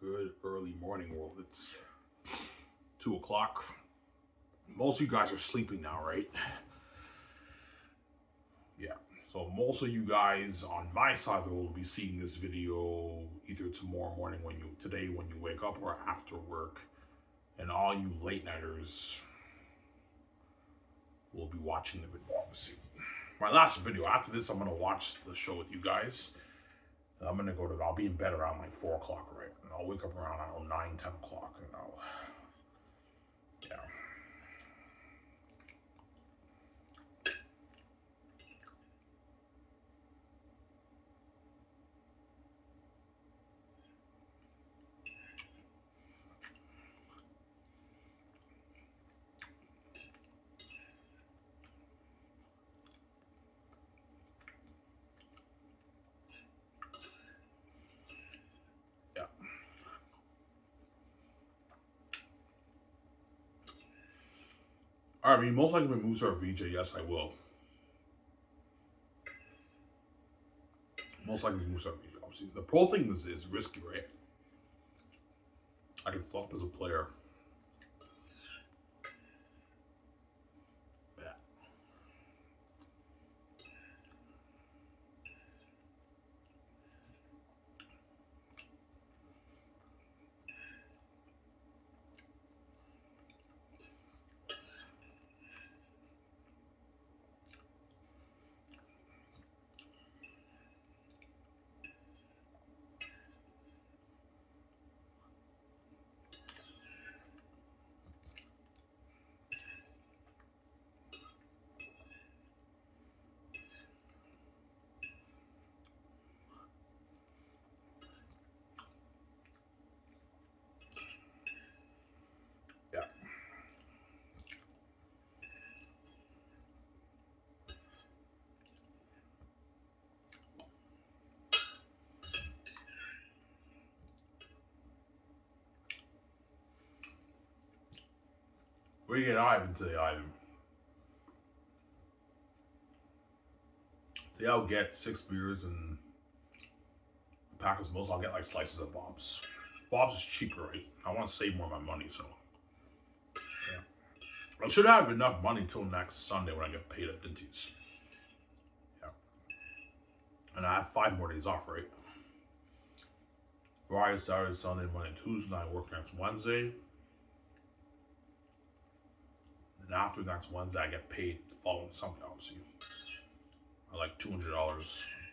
Good early morning, world. It's 2 o'clock. Most of you guys are sleeping now, right? Yeah. So most of you guys on my side of the world will be seeing this video either tomorrow morning today when you wake up or after work. And all you late nighters will be watching the video, obviously. My last video, after this, I'm gonna watch the show with you guys. I'm gonna I'll be in bed around like 4 o'clock, right? And I'll wake up around, 9, 10 o'clock, and yeah. Yeah. Alright, I mean, most likely when moves are VJ, yes, I will. Most likely moves are VJ, obviously. The pro thing is risky, right? I can flop as a player. Yeah. Yeah. Where you get Ivan today, Ivan? Today I'll get 6 beers and a pack of smokes. I'll get like slices of Bob's. Bob's is cheaper, right? I want to save more of my money, so yeah. I should have enough money till next Sunday when I get paid at Dinty's. Yeah. And I have 5 more days off, right? Friday, Saturday, Sunday, Monday, Tuesday. I work next Wednesday. And after next Wednesday, I get paid the following Sunday, obviously. I like $200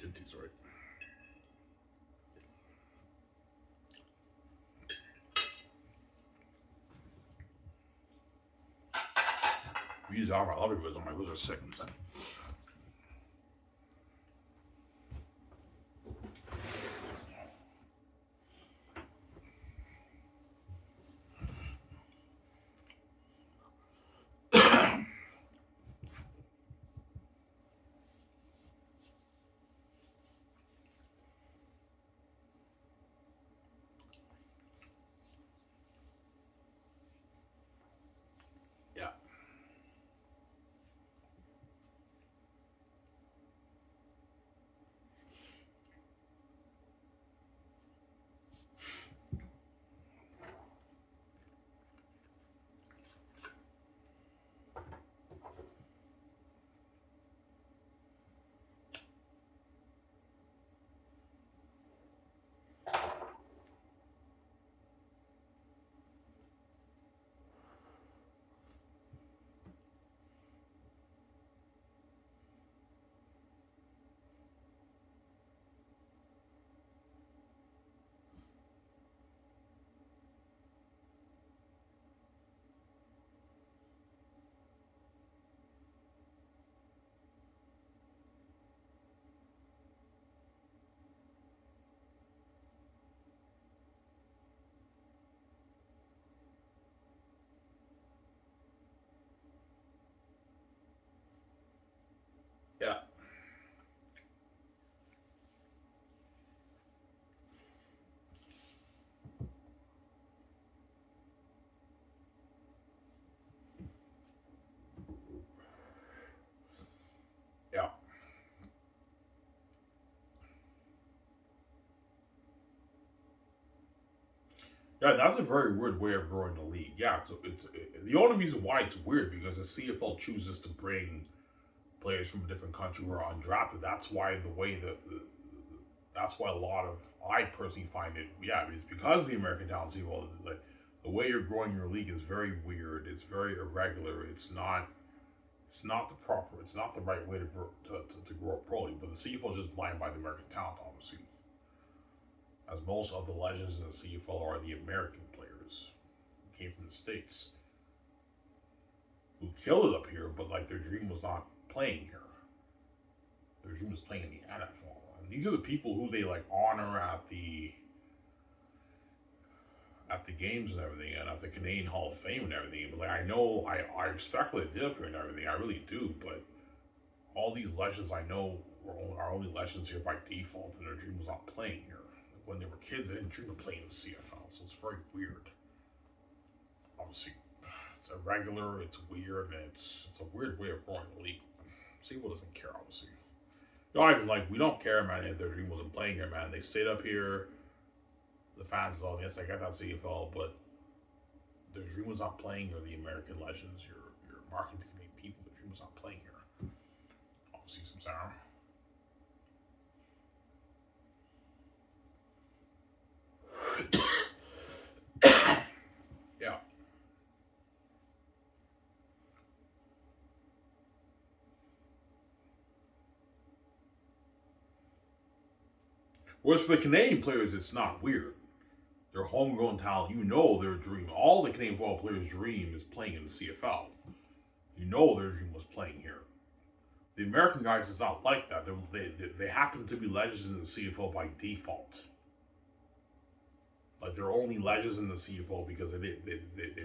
Dinty's, right? These are, I love it, but my ribs are sick. Yeah. Yeah, that's a very weird way of growing the league. Yeah, the only reason why it's weird because the CFL chooses to bring players from a different country who are undrafted. That's why that's why a lot of I personally find it. Yeah, it's because the American talent CFL, like the way you're growing your league is very weird. It's very irregular. It's not the proper. It's not the right way to grow a pro league. But the CFL is just blind by the American talent, obviously, as most of the legends in the CFL are the American players who came from the States, who killed it up here, but like their dream was not playing here. Their dream was playing in the NFL. And these are the people who they like honor at the games and everything, and at the Canadian Hall of Fame and everything. But like I know, I respect what they did up here and everything. I really do. But all these legends I know are only legends here by default, and their dream was not playing here. When they were kids, they didn't dream of playing in the CFL, so it's very weird. Obviously, it's irregular, it's weird, and it's a weird way of growing the league. CFL doesn't care, obviously. No, even like we don't care, man. If their dream wasn't playing here, man, they stayed up here. The fans all yes, I got that CFL, but their dream was not playing here. The American legends, your marketing people, their dream was not playing here. Obviously, some sound. Yeah. Whereas for the Canadian players, it's not weird. They're homegrown talent. You know their dream. All the Canadian football players' dream is playing in the CFL. You know their dream was playing here. The American guys is not like that. They happen to be legends in the CFL by default. Like they're only legends in the CFL because they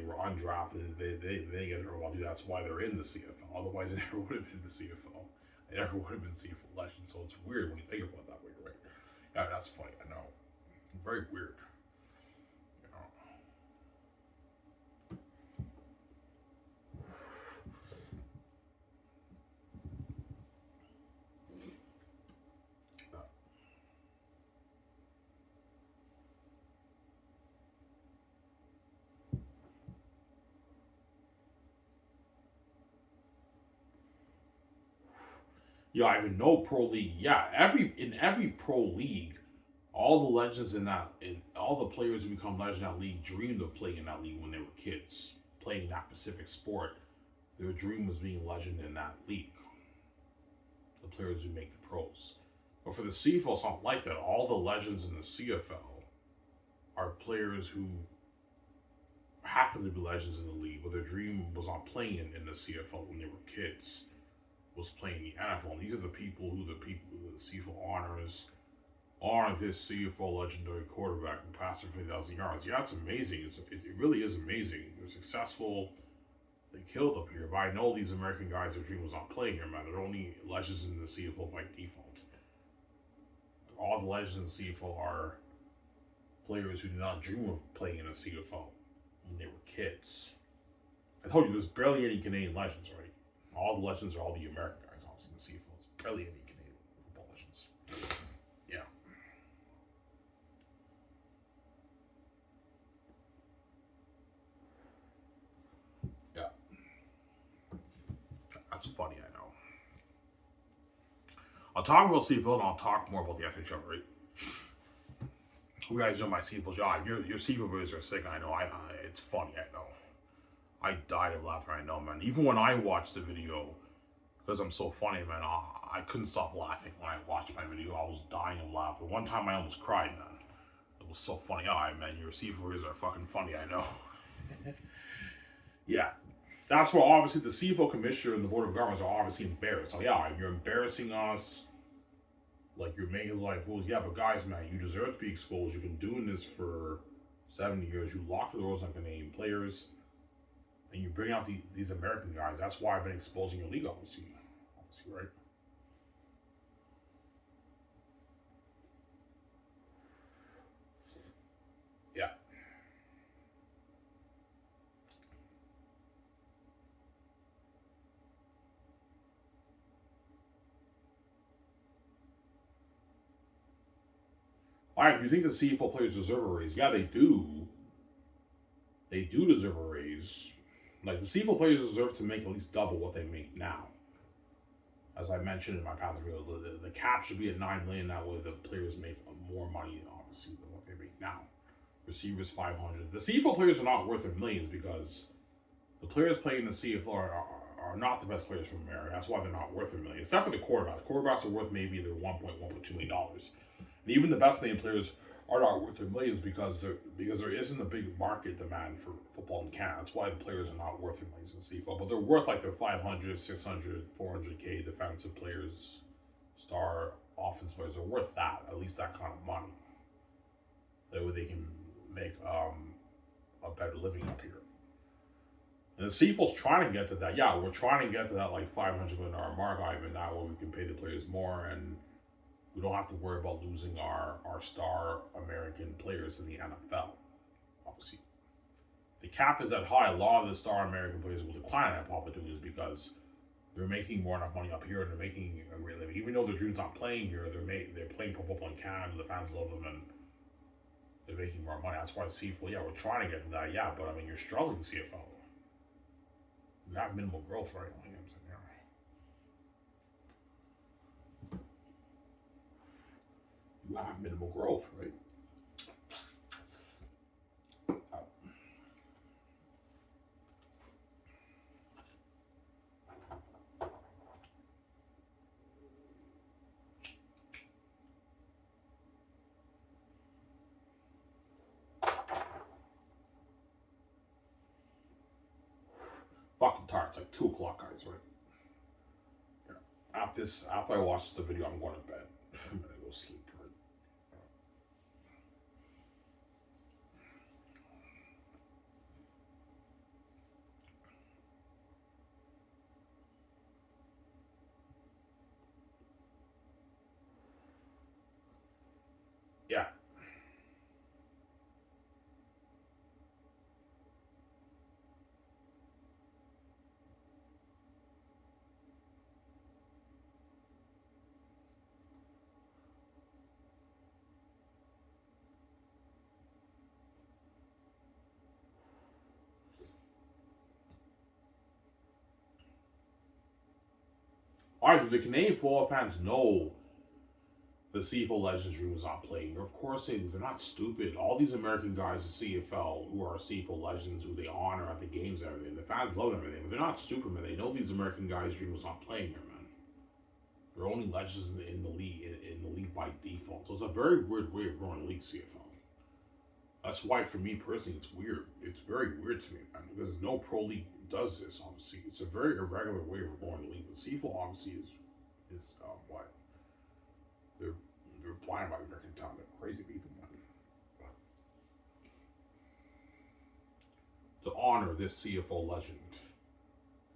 were undrafted. They didn't get their value. That's why they're in the CFL. Otherwise, they never would have been the CFL. They never would have been CFL legends. So it's weird when you think about it that way, right? Yeah, that's funny. I know. Very weird. You know. Yeah, I even know pro league. Yeah, in every pro league, all the legends in all the players who become legends in that league dreamed of playing in that league when they were kids, playing that specific sport. Their dream was being a legend in that league. The players who make the pros. But for the CFL, it's not like that. All the legends in the CFL are players who happen to be legends in the league, but their dream was not playing in the CFL when they were kids. Was playing the NFL. And these are the people who the CFL honor this CFL legendary quarterback who passed for 50,000 yards. Yeah, it's amazing. It really is amazing. They're successful. They killed up here. But I know these American guys, their dream was not playing here, man. They're only legends in the CFL by default. All the legends in the CFL are players who did not dream of playing in the CFL when they were kids. I told you, there's barely any Canadian legends, right? All the legends are all the American guys, obviously, in the CFL. There's barely any Canadian football legends. Yeah. Yeah. That's funny, I know. I'll talk about CFL and I'll talk more about the SHL, right? You guys know my CFL job. Your CFL videos are sick, I know. It's funny, I know. I died of laughter, I know, man. Even when I watched the video, because I'm so funny, man, I couldn't stop laughing when I watched my video. I was dying of laughter. One time I almost cried, man. It was so funny. Alright, man, your CFL videos are fucking funny, I know. Yeah. That's where obviously the CFL commissioner and the board of governors are obviously embarrassed. So yeah, you're embarrassing us. Like you're making life fools. Yeah, but guys, man, you deserve to be exposed. You've been doing this for 7 years. You lock the doors on Canadian players, and you bring out these American guys. That's why I've been exposing your league, obviously, right? Yeah. All right. Do you think the CFL players deserve a raise? Yeah, they do. They do deserve a raise. Like, the CFL players deserve to make at least double what they make now. As I mentioned in my past videos, the cap should be at $9 million. That way, the players make more money, obviously, than what they make now. Receivers 500. The CFL players are not worth their millions because the players playing in the CFL are not the best players from America. That's why they're not worth a million. Except for the quarterbacks. Quarterbacks are worth maybe their $1.2 million. And even the best name players are not worth their millions because there isn't a big market demand for football in Canada. That's why the players are not worth their millions in CFL. But they're worth like their 500, 600, 400K defensive players, star offensive players are worth that, at least that kind of money. That way they can make a better living up here. And the CFL's trying to get to that. Yeah, we're trying to get to that like $500 million mark, Ivan. That way we can pay the players more and we don't have to worry about losing our star American players in the NFL. Obviously, the cap is that high. A lot of the star American players will decline at opportunities because they're making more enough money up here and they're making a great living. Even though their dreams not playing here, they're playing pro football in Canada. The fans love them and they're making more money. That's why CFL. Yeah, we're trying to get to that. Yeah, but I mean, you're struggling CFL. You have minimal growth right now. You have minimal growth, right? Fucking tired. It's like 2 o'clock, guys, right? Yeah. After I watch the video, I'm going to bed. I'm gonna go sleep. Right? Yeah. All right, do the Canadian football fans know the CFL Legends dream is not playing? Of course they do. They're not stupid. All these American guys in CFL who are CFL Legends, who they honor at the games and everything, the fans love everything. But they're not stupid, man. They know these American guys' dream was not playing here, man. They're only legends in the league by default. So it's a very weird way of growing the league, CFL. That's why, for me personally, it's weird. It's very weird to me, man, because no pro league does this. Obviously, it's a very irregular way of growing the league. But CFL obviously is what they're blind by American talent. They're crazy people, man. To honor this CFL legend,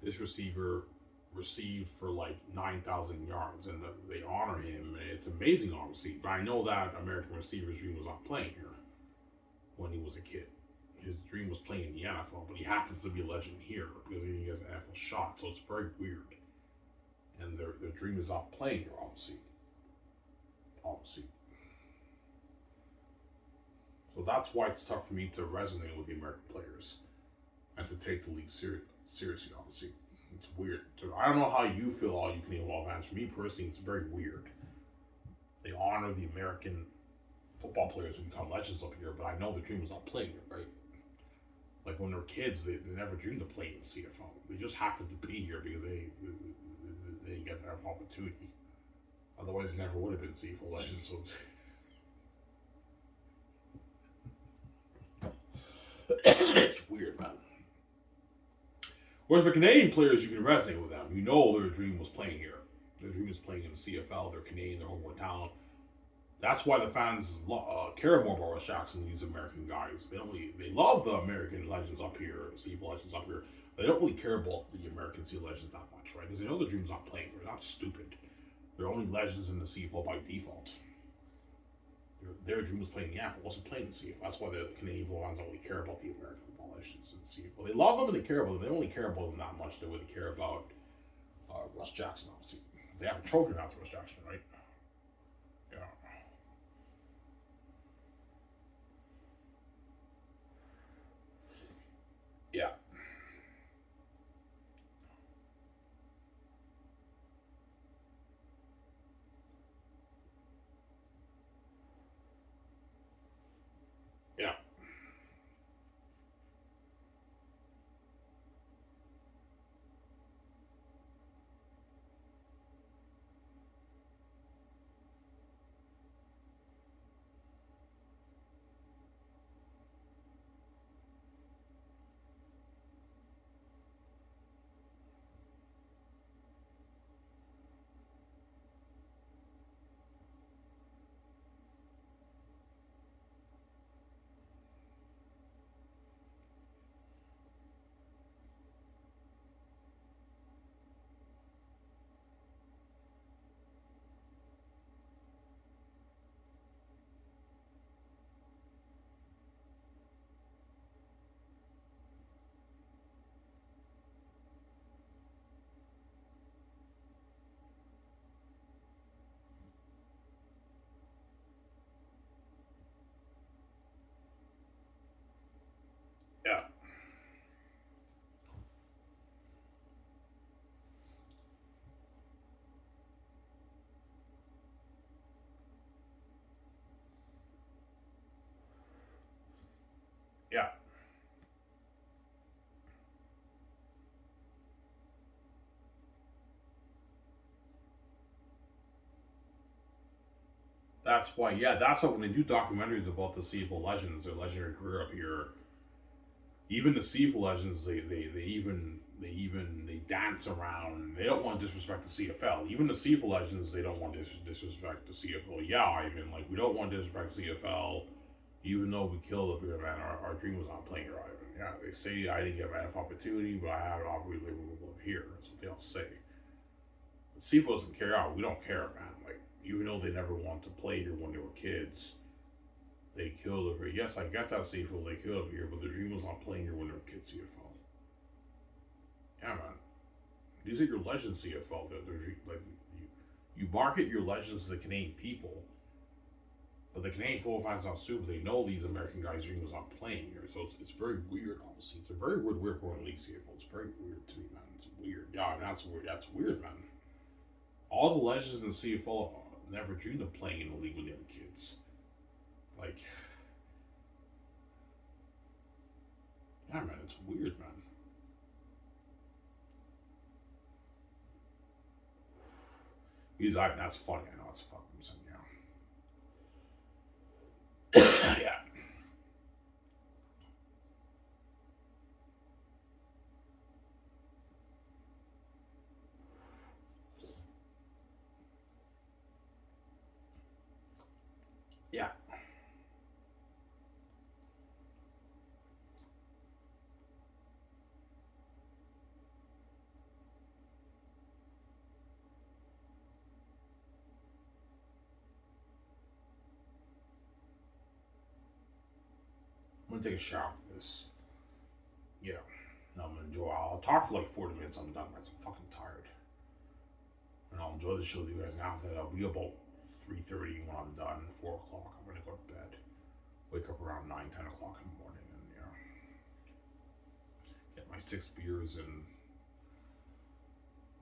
this receiver received for like 9,000 yards, and they honor him. It's amazing, obviously. But I know that American receiver's dream was not playing here when he was a kid. His dream was playing in the NFL, but he happens to be a legend here because he gets an NFL shot. So it's very weird. And their dream is not playing here, obviously. So that's why it's tough for me to resonate with the American players and to take the league seriously, obviously. It's weird. I don't know how you feel, all you Canadian football fans. For me personally, it's very weird. They honor the American football players who become legends up here, but I know the dream is not playing here, right? Like when they're kids, they never dreamed of playing in CFL. They just happened to be here because they get that opportunity. Otherwise, they never would have been CFL legends. So it's weird, man. Whereas for Canadian players, you can resonate with them. You know their dream was playing here. Their dream is playing in the CFL. They're Canadian. They're homegrown talent. That's why the fans care more about Russ Jackson than these American guys. They love the American legends up here, CFL legends up here. They don't really care about the American CFL legends that much, right? Because they know the dream's not playing. They're not stupid. They're only legends in the CFL by default. Their dream was playing in the NFL, wasn't playing in the CFL. That's why the Canadian football fans don't really care about the American football legends in the CFL. They love them and they care about them. They don't really care about them that much. They really care about Russ Jackson, obviously. They have a trophy now to Russ Jackson, right? Yeah. Yeah. That's why, yeah, that's what when they do documentaries about the CFL legends, their legendary career up here, even the CFL legends, they dance around. They don't want to disrespect the CFL. Even the CFL legends, they don't want to disrespect the CFL. Yeah, Ivan, like we don't want to disrespect CFL, even though we killed up here, man. Our dream was not playing here, Ivan. Yeah, they say I didn't get enough opportunity, but I have an opportunity up here. That's what they all say. But CFL doesn't care out. We don't care, man. Like even though they never wanted to play here when they were kids. They killed up here. Yes, I get that CFL. They killed up here, but the dream was not playing here when they were kids. CFL. Yeah, man. These are your legends. CFL. They're like you market your legends to the Canadian people, but the Canadian football fans not stupid. They know these American guys' dream was not playing here, so it's very weird. Obviously, it's a very weird going league CFL. It's very weird to me, man. It's weird. Yeah, and that's weird. That's weird, man. All the legends in the CFL never dreamed of playing in the league when they were kids. Like, yeah, man, it's weird, man. He's like, that's funny. I know it's fucking something, yeah. Yeah. Yeah. I'm gonna take a shower after this. Yeah. And I'm gonna enjoy. I'll talk for like 40 minutes. I'm done, guys. I'm fucking tired. And I'll enjoy the show with you guys. And after that, I'll be about 3:30 when I'm done. 4 o'clock. I'm gonna go to bed. Wake up around 9, 10 o'clock in the morning, and get my 6 beers and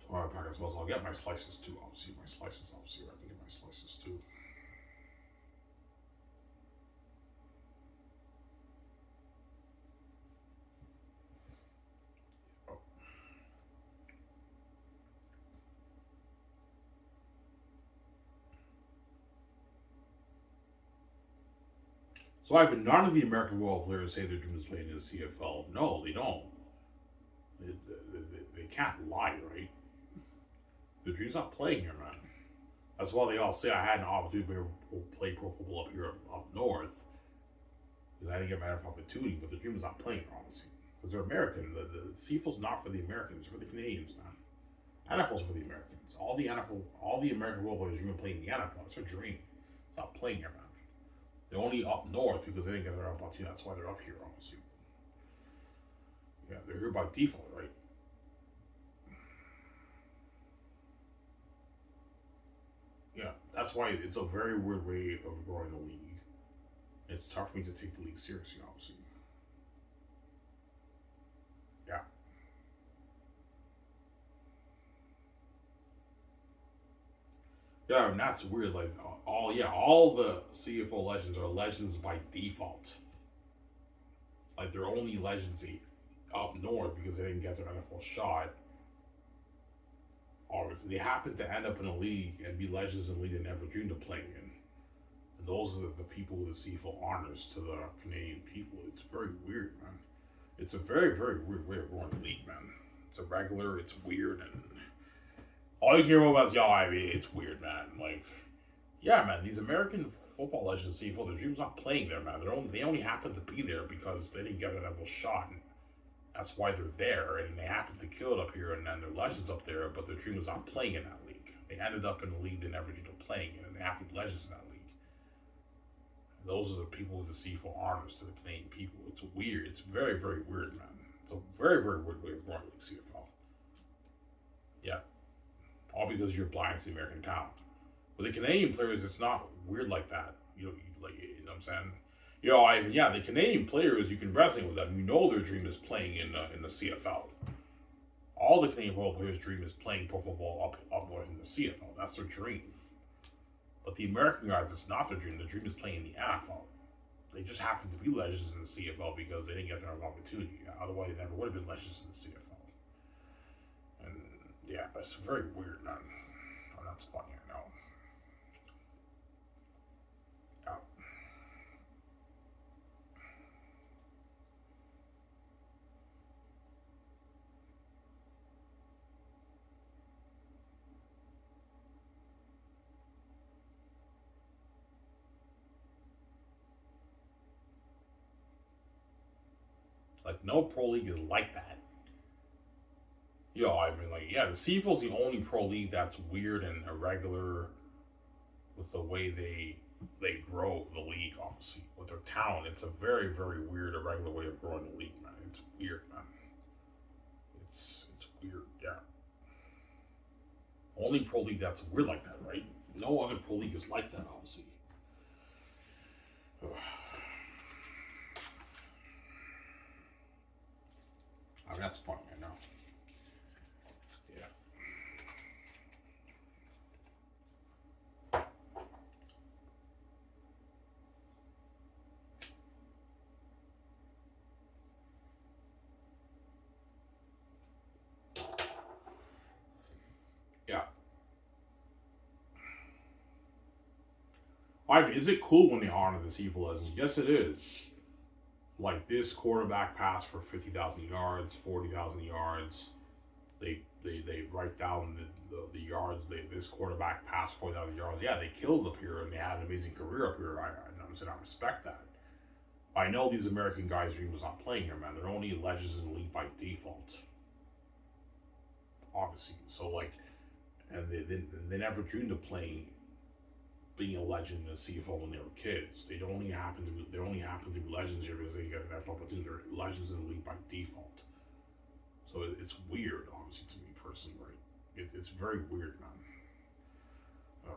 12 packets as well. So I'll get my slices too. Obviously, I can get my slices too. So Ivan, none of the American football players say their dream is playing in the CFL. No, they don't. They can't lie, right? Their dream's not playing here, man. That's why they all say I had an opportunity to play pro football up here up north. Because I didn't get my opportunity, but the dream is not playing here, obviously. Because they're American. The CFL's not for the Americans, it's for the Canadians, man. NFL's for the Americans. All the American football players dream of playing in the NFL. It's their dream. It's not playing here, man. They're only up north because they didn't get their opportunity. That's why they're up here, obviously. Yeah, they're here by default, right? Yeah, that's why it's a very weird way of growing the league. It's tough for me to take the league seriously, obviously. Yeah. Yeah, and that's weird. Like all the CFO legends are legends by default. Like they're only legends up north because they didn't get their NFL shot. Obviously, they happen to end up in a league and be legends in a league they never dreamed of playing in. And those are the people who the CFL honors to the Canadian people. It's very weird, man. It's a very weird way of running the league, man. It's irregular, it's weird, and all you hear about is I mean, it's weird, man. Like, yeah, man, these American football legends, CFL, their dream's not playing there, man. They only happen to be there because they didn't get an NFL shot. And that's why they're there, and they happen to kill it up here, and then their legends up there, but their dream was not playing in that league. They ended up in a league they never dreamed of playing in, and they have to be legends in that league. And those are the people who the CFL honors to the Canadian people. It's weird. It's very weird, man. It's a very weird way of running league CFL. Yeah. All because you're blind to the American talent. But the Canadian players, it's not weird like that. You know what I'm saying? The Canadian players, you can resonate with them. You know their dream is playing in the CFL. All the Canadian football players' dream is playing pro football up north in the CFL. That's their dream. But the American guys, it's not their dream. Their dream is playing in the NFL. just happened to be legends in the CFL because they didn't get another opportunity. Otherwise, they never would have been legends in the CFL. And yeah, it's very weird, man. Oh, that's funny, I know. Yeah. Like, no pro league is like that. I mean, like, yeah, the CFL is the only pro league that's weird and irregular with the way they grow the league. Obviously, with their talent, it's a very very weird, irregular way of growing the league, man. It's weird, man. It's weird, yeah. Only pro league that's weird like that, right? No other pro league is like that, obviously. I mean, that's funny, I know. Yeah. Yeah. Is it cool when they honor the CFL legends? Yes, it is. Like this quarterback passed for 50,000 yards, 40,000 yards. They write down the yards. This quarterback passed 40,000 yards. Yeah, they killed up here and they had an amazing career up here. I respect that. I know these American guys' dream was not playing here, man. They're only legends in the league by default, obviously. So like, and they never dreamed of being a legend in the CFL when they were kids. They only happen to be legends here because they get an NFL opportunity. They're legends in the league by default. So it's weird, honestly, to me personally, right? It's very weird, man. Yeah.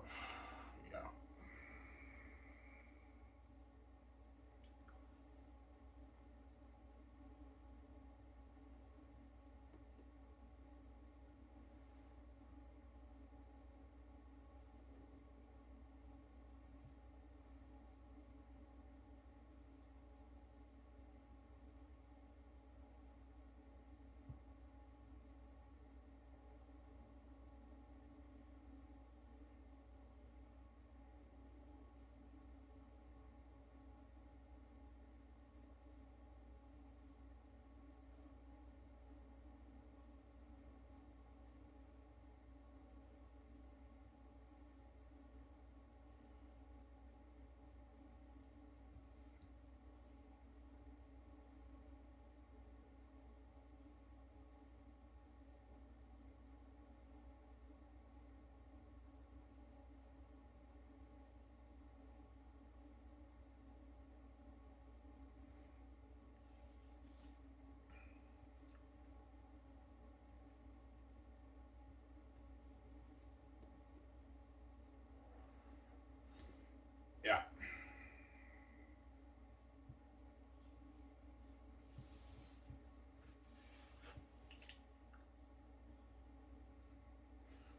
Yeah.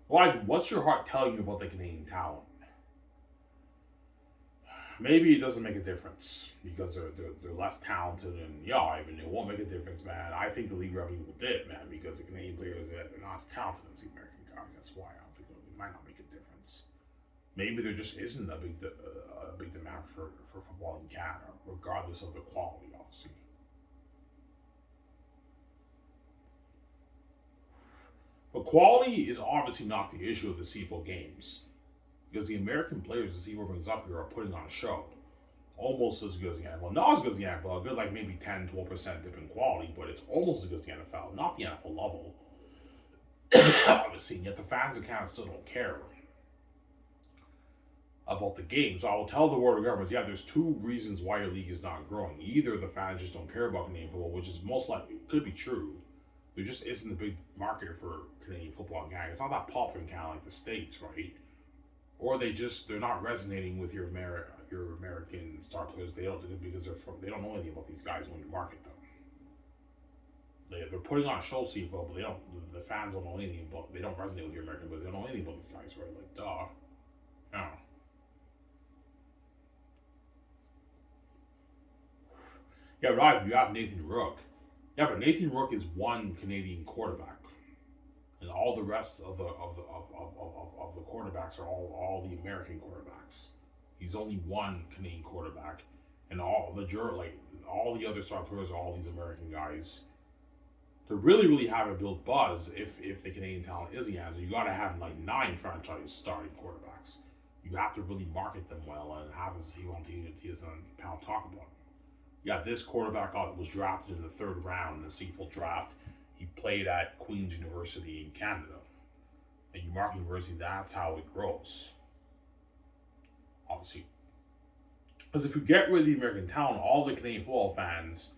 Well, what's your heart telling you about the Canadian talent? Maybe it doesn't make a difference because they're less talented, and yeah, I mean, it won't make a difference, man. I think the league revenue will dip, man, because the Canadian players they're not as talented as the American guys. That's why I don't think it might not make a difference. Maybe there just isn't a big demand for football in Canada, regardless of the quality, obviously. But quality is obviously not the issue of the CFL games because the American players the CFL brings up here are putting on a show. Almost as good as the NFL. Not as good as the NFL, a good like maybe 10-12% dip in quality, but it's almost as good as the NFL, not the NFL level. Obviously, and yet the fans of Canada still don't care about the game. So I will tell the world of governments, yeah, there's two reasons why your league is not growing. Either the fans just don't care about Canadian football, which is most likely could be true. There just isn't a big market for Canadian football in Canada. It's not that popular in Canada like the States, right? Or they're not resonating with your American star players. They don't because they don't know anything about these guys when you market them. They're putting on a show CFL, but the fans don't know anything about. They don't resonate with your American players. They don't know anything about these guys, right? Like duh, yeah. Yeah, right. You have Nathan Rook. Yeah, but Nathan Rook is one Canadian quarterback, and all the rest of the quarterbacks are all the American quarterbacks. He's only one Canadian quarterback, and all the other star players are all these American guys. To really have a build buzz, if the Canadian talent is the answer, you got to have like 9 franchise starting quarterbacks. You have to really market them well and have as he on TS and Pound talk about. Yeah, this quarterback was drafted in the 3rd round in the CFL draft. He played at Queen's University in Canada. And you mark university, that's how it grows. Obviously. Because if you get rid of the American talent, all the Canadian football fans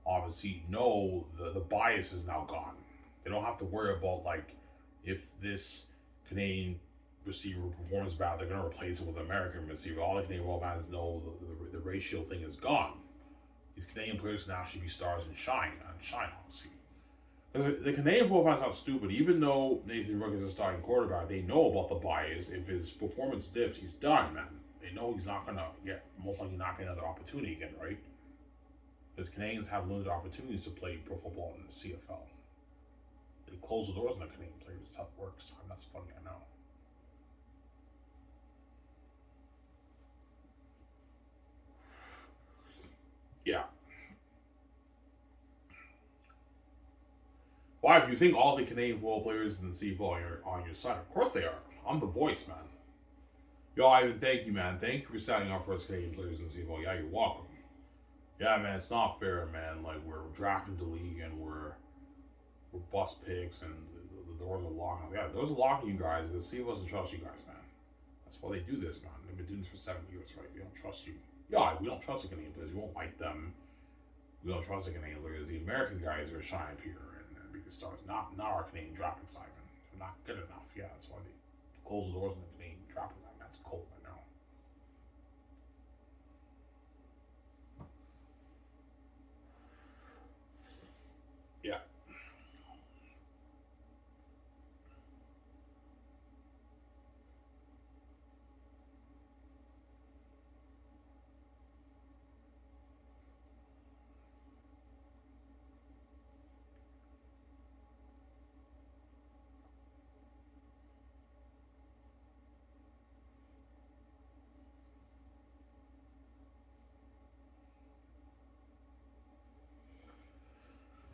obviously know the bias is now gone. They don't have to worry about, like, if this Canadian receiver performs bad, they're going to replace it with an American receiver. All the Canadian football fans know the racial thing is gone. These Canadian players can actually be stars and shine, obviously. Because the Canadian football fans are not stupid. Even though Nathan Rook is a starting quarterback, they know about the bias. If his performance dips, he's done, man. They know he's not going to most likely not get another opportunity again, right? Because Canadians have limited opportunities to play pro football in the CFL. They close the doors on the Canadian players. That's how it works. I mean, that's funny, I know. Yeah. Why? Do you think all the Canadian football players in the CFL are on your side? Of course they are. I'm the voice, man. Yo, Ivan, thank you, man. Thank you for signing up for us Canadian players in the CFL. Yeah, you're welcome. Yeah, man, it's not fair, man. Like, we're drafting the league and we're bust picks and the doors are locked. Yeah, the doors are locking you guys because CFL doesn't trust you guys, man. That's why they do this, man. They've been doing this for 7 years, right? We don't trust you. Yeah, we don't trust the Canadian players. We won't like them. We don't trust the Canadian players. The American guys are shine up here and be the stars. Not our Canadian draft excitement. They're not good enough. Yeah, that's why they close the doors on the Canadian draft excitement. That's cold, I know. Yeah.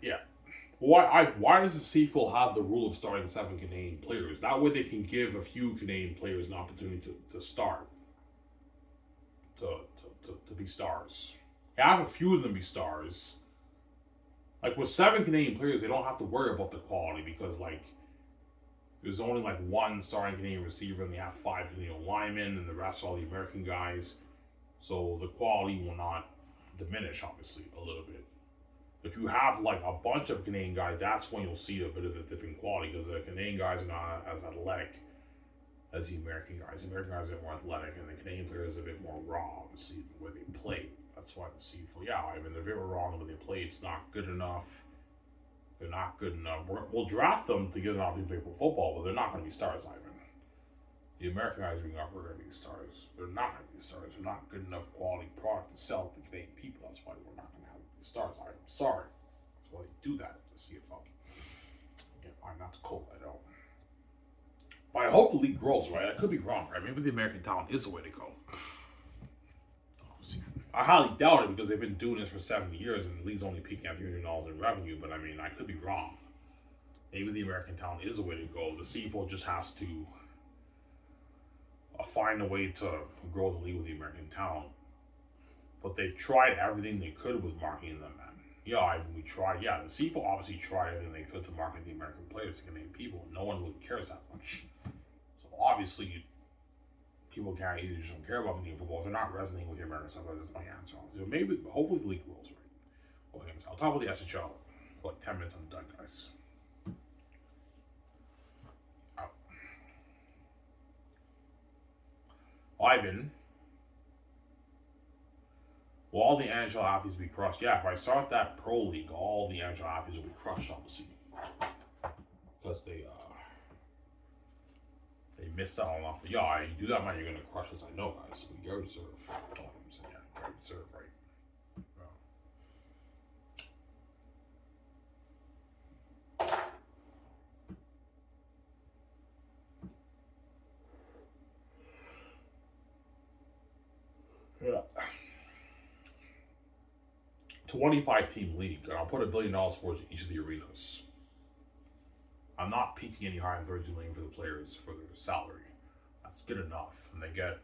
Yeah. Why does the CFL have the rule of starting 7 Canadian players? That way they can give a few Canadian players an opportunity to start, to be stars. Have a few of them be stars. Like with 7 Canadian players, they don't have to worry about the quality because like there's only like 1 starting Canadian receiver and they have 5 Canadian linemen and the rest are all the American guys. So the quality will not diminish, obviously, a little bit. If you have like a bunch of Canadian guys, that's when you'll see a bit of a dip in quality because the Canadian guys are not as athletic as the American guys. The American guys are more athletic, and the Canadian players are a bit more raw, obviously, the way they play. That's why the CFL, yeah, I mean, they're very raw in the way they play. It's not good enough. They're not good enough. We'll draft them to give them an opportunity to play football, but they're not going to be stars, Ivan. The American guys being up are going to be stars. They're not going to be stars. They're not good enough quality product to sell to the Canadian people. That's why we're not going to have stars. I'm sorry. That's why they do that at the CFL. Yeah, fine, that's cool. I know. But I hope the league grows, right? I could be wrong, right? Maybe the American talent is the way to go. I highly doubt it because they've been doing this for 7 years and the league's only peaking at $3 million in revenue. But I mean, I could be wrong. Maybe the American talent is the way to go. The CFL just has to find a way to grow the league with the American talent. But they've tried everything they could with marketing them, man. Yeah, we tried. Yeah, the CFL obviously tried everything they could to market the American players to Canadian people. No one really cares that much. So obviously, people can't either just don't care about Canadian football. They're not resonating with the American stuff. That's my answer. So maybe, hopefully, the league grows, right? Okay, so I'll talk about the SHL for like 10 minutes. I'm done, guys. Out. Ivan. Will all the NHL athletes be crushed? Yeah, if I start that pro league, all the NHL athletes will be crushed, obviously, because they missed out on off. Yeah, you do that, man, you're gonna crush us. I know, guys. We go deserve. Yeah, you deserve, right? Yeah. 25-team league, and I'll put $1 billion towards each of the arenas. I'm not peaking any higher than 32 million for the players for their salary. That's good enough, and they get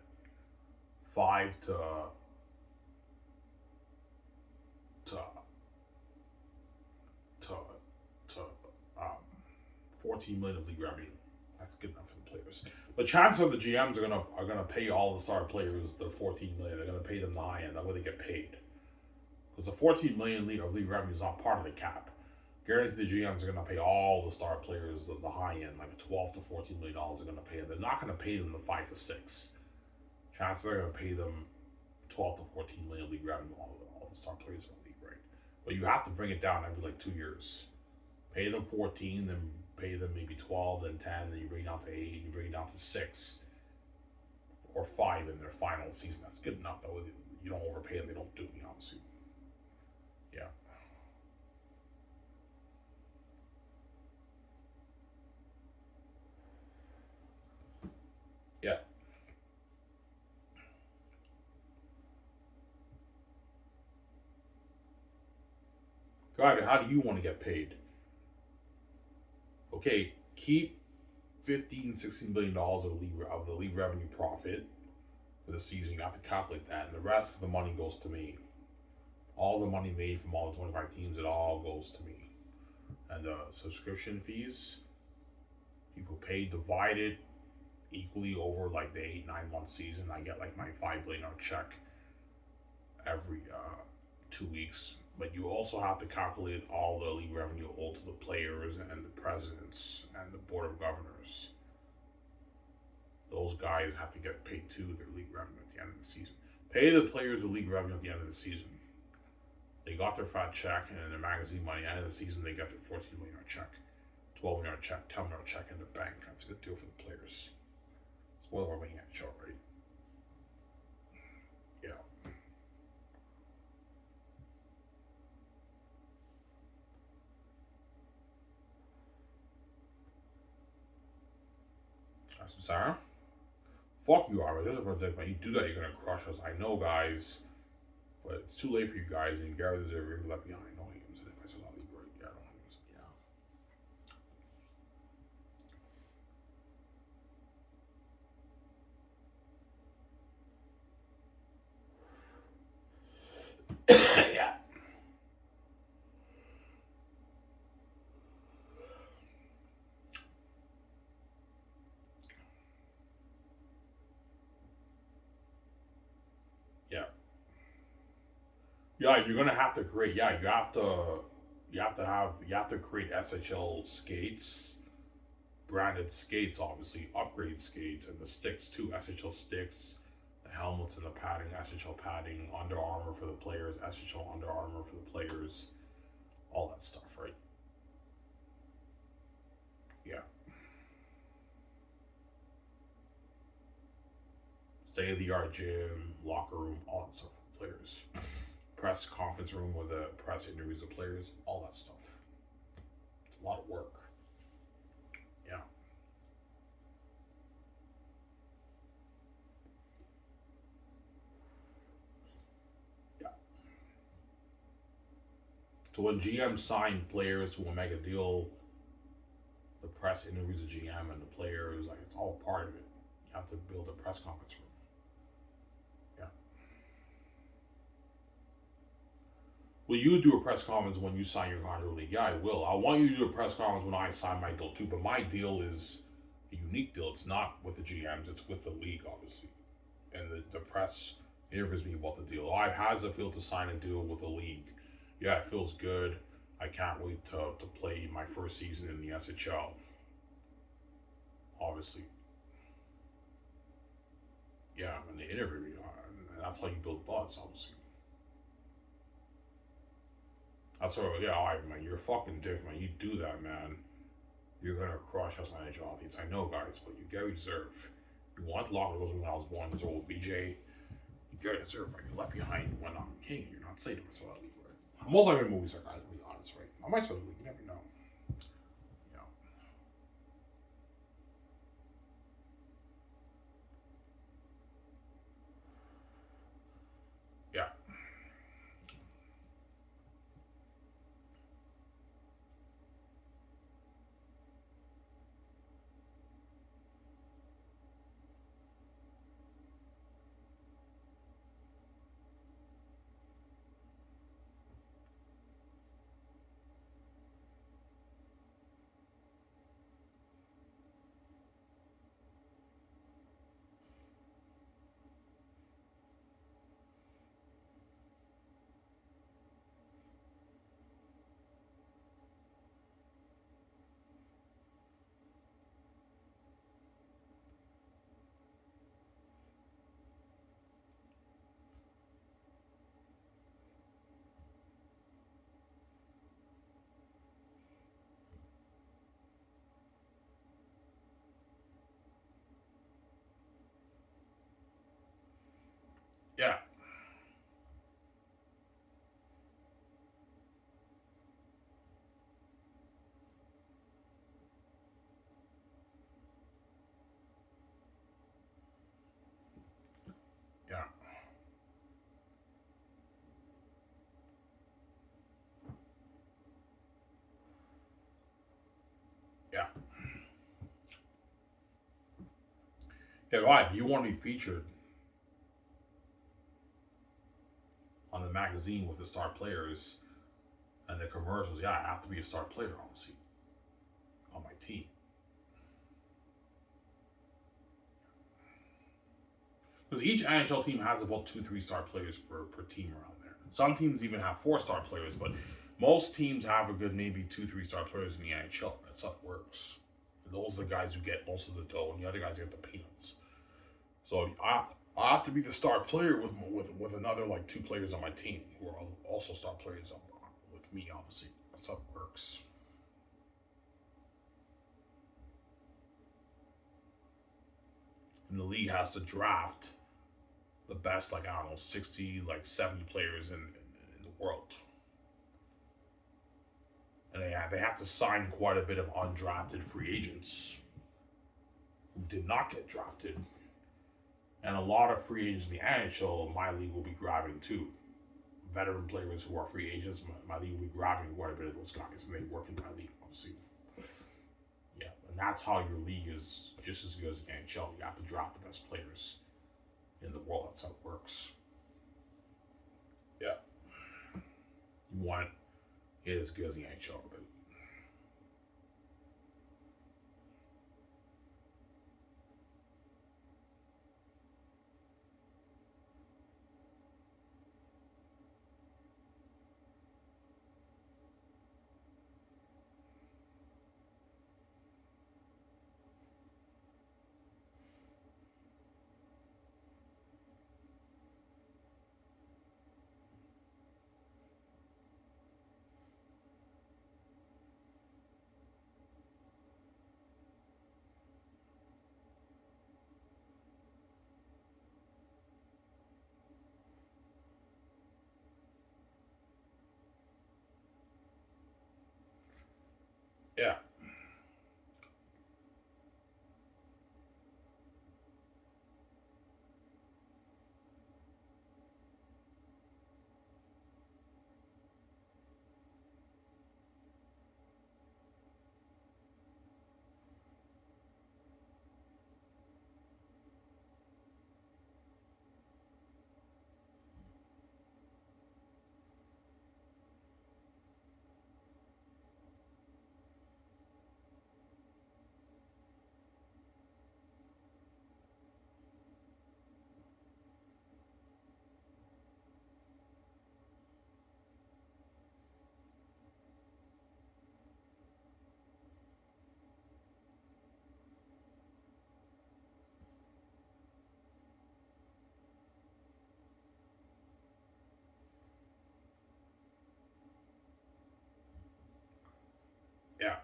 5 to 14 million of league revenue. That's good enough for the players. The chances of the GMs are gonna pay all the star players the 14 million. They're gonna pay them the high end. That way they get paid. Because the 14 million of league revenue is not part of the cap. Guarantee the GMs are gonna pay all the star players the high end, like 12 to 14 million dollars. They're gonna pay them. They're not gonna pay them the 5 to 6. Chances they're gonna pay them 12 to 14 million league revenue. All the star players in the league, right? But you have to bring it down every 2 years. Pay them 14, then pay them maybe 12, then 10, then you bring it down to 8, you bring it down to 6 or 5 in their final season. That's good enough. That way you don't overpay them. They don't do me, obviously. Yeah. Yeah. God, how do you want to get paid? Okay, keep $15-16 billion of the league revenue profit for the season. You have to calculate that, and the rest of the money goes to me. All the money made from all the 25 teams, it all goes to me. And the subscription fees, people pay divided equally over like the 8-9 month season. I get like my $5 billion check every 2 weeks. But you also have to calculate all the league revenue owed to the players and the presidents and the board of governors. Those guys have to get paid too, their league revenue at the end of the season. Pay the players the league revenue at the end of the season. They got their fat check, and in their magazine money at the end of the season, they got their $14 million check, $12 million check, $10 million check in the bank. That's a good deal for the players. Spoiler alert, winning that show, right? Yeah. That's Sarah. Fuck you, Robert. This is for dick, man. You do that, you're gonna crush us. I know, guys, but it's too late for you guys, and Gary deserves to be left behind. No games. And if I said not league right, yeah, I don't games. Yeah. Yeah. Yeah. Yeah, you're gonna have to create. Yeah, you have to create SHL skates, branded skates, obviously upgrade skates, and the sticks too. SHL sticks, the helmets and the padding, SHL padding, Under Armour for the players, SHL Under Armour for the players, all that stuff, right? Yeah. State of the art gym, locker room, all that stuff for the players. Press conference room where the press interviews the players, all that stuff. It's a lot of work. Yeah. Yeah. So when GM sign players who will make a deal, the press interviews the GM and the players, like it's all part of it. You have to build a press conference room. Yeah. Will you do a press conference when you sign your contract with league? Yeah, I will. I want you to do a press conference when I sign my deal too, but my deal is a unique deal. It's not with the GMs, it's with the league, obviously. And the press interviews me about the deal. How does it feel to sign a deal with the league? Yeah, it feels good. I can't wait to play my first season in the SHL. Obviously. Yeah, and they interview me. And that's how you build buzz, obviously. That's what, yeah, all right, man, you're a fucking dick, man. You do that, man. You're gonna crush us on NHL athletes. I know, guys, but you get what you deserve. You want the locker goes when I was born, so old BJ. You get what you deserve, right? You're left behind when I'm king. You're not safe, so I'll leave, right? Most likely movies are, guys, to be honest, right? I might start the league, you never know. You know. Yeah. Yeah, yeah, yeah. Yeah, right. You want to be featured on the magazine with the star players and the commercials. Yeah, I have to be a star player, obviously, on my team. Because each NHL team has about two, three-star players per team around there. Some teams even have four-star players, but most teams have a good maybe two, three-star players in the NHL. That's how it works. Those are the guys who get most of the dough, and the other guys get the peanuts. So I have to be the star player with another like two players on my team who are also star players with me. Obviously, that's how it works. And the league has to draft the best, like I don't know, 60, like 70 players in the world. And they have to sign quite a bit of undrafted free agents who did not get drafted. And a lot of free agents in the NHL, my league will be grabbing too. Veteran players who are free agents, my league will be grabbing quite a bit of those guys, and they work in my league, obviously. Yeah, and that's how your league is just as good as the NHL. You have to draft the best players in the world. That's how it works. Yeah, you want it as good as the NHL, but yeah, yeah,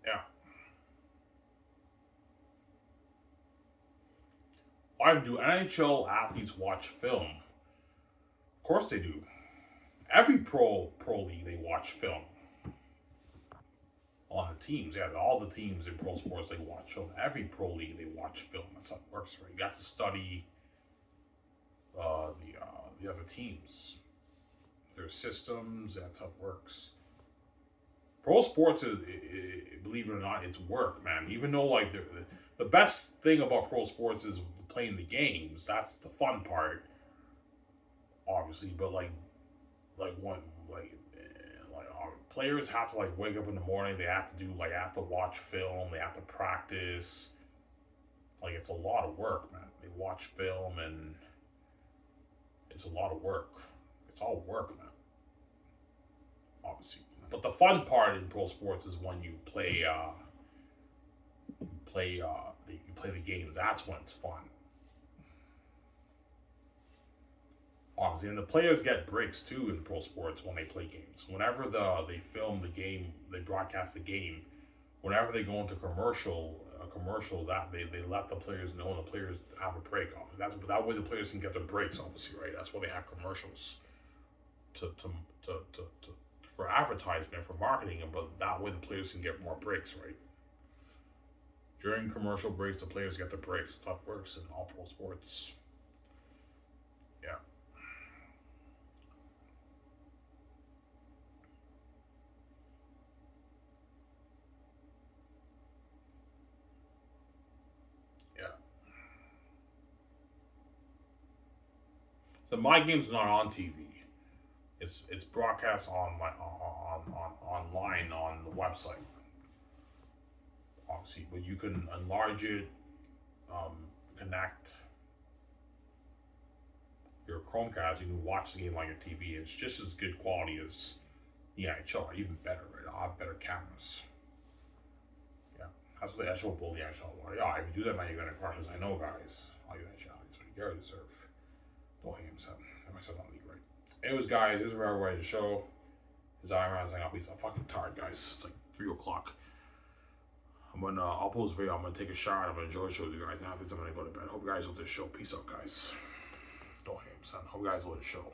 yeah. Why do NHL athletes watch film? Of course they do. Every pro league they watch film on the teams. Yeah, all the teams in pro sports they watch film. Every pro league they watch film. That's how it works, right? You have to study the other teams, their systems. That's how it works. Pro sports is, believe it or not, it's work, man. Even though like the best thing about pro sports is playing the games. That's the fun part, obviously. But like one like players have to like wake up in the morning. They have to do like have to watch film. They have to practice. Like it's a lot of work, man. They watch film and it's a lot of work. It's all work, man. Obviously. But the fun part in pro sports is when you play the games. That's when it's fun. Obviously, and the players get breaks too in pro sports when they play games. Whenever they film the game, they broadcast the game. Whenever they go into a commercial that they let the players know, and the players have a break off. That way the players can get their breaks, obviously, right? That's why they have commercials to for advertisement, for marketing, but that way the players can get more breaks, right? During commercial breaks, the players get the breaks. That's how it works in all pro sports. Yeah. Yeah. So my game's not on TV. It's broadcast on online on the website. Obviously, but you can enlarge it, connect your Chromecast. You can watch the game on your TV. It's just as good quality as the NHL, even better. Right? I'll have better cameras. Yeah, that's what the NHL bull the NHL want. Yeah, if you do that, man, you're gonna crush us. I know, guys. All you NHL, that's what you guys deserve. Don't hate himself. If I said that league right. Anyways, guys, this is where I the show. His eyebrows saying, I'm fucking tired, guys. It's like 3 o'clock. I'll post video. I'm gonna take a shower. I'm gonna enjoy the show with you guys. And after this, I'm gonna go to bed. Hope you guys love this show. Peace out, guys. Don't hate him, son. Hope you guys love the show.